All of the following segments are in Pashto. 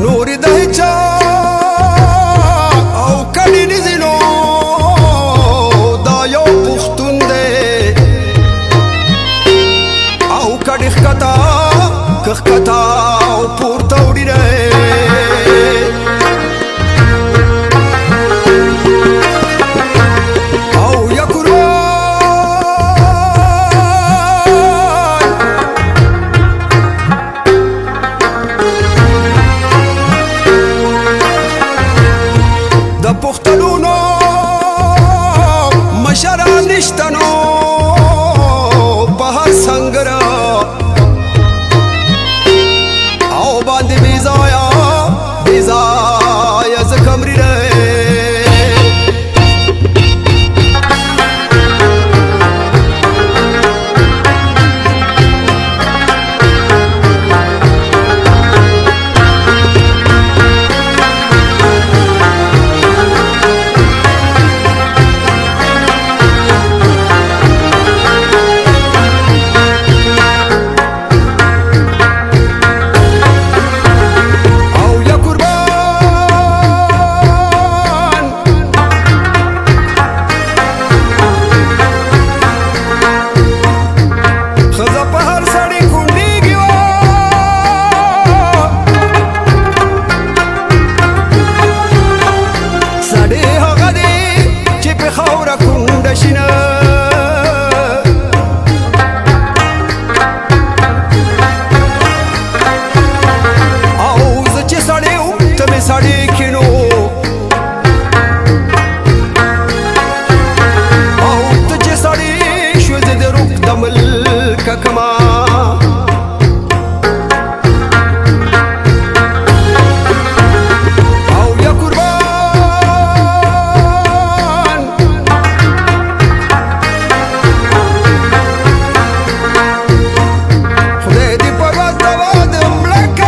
نوري دهيچا او کډی نزینو دا یو پښتون دی او کډی ښکتا کښکتا او پورته وړي دی پختلونو مشران نشتنو په هر سنگره او باندې بیزایا زکمری ده سړی کینو او ته چې سړی شوې د روح د ملک کما او یا قربان خدای دې په واد ملک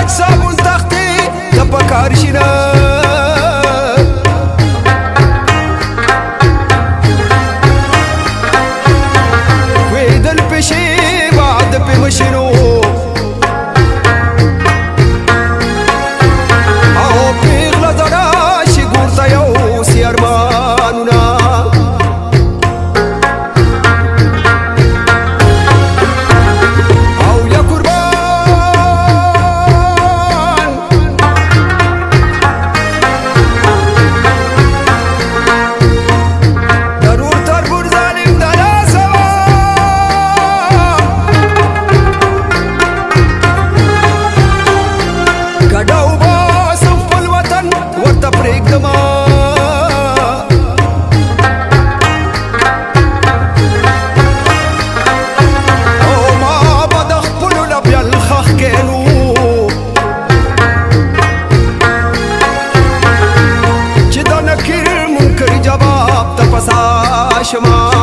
صابون تختي تبكار شنا ويد البشي بعد بمشنو او بيغلا دراشي قورتا يوسي ارمانونا جواب تپسا شما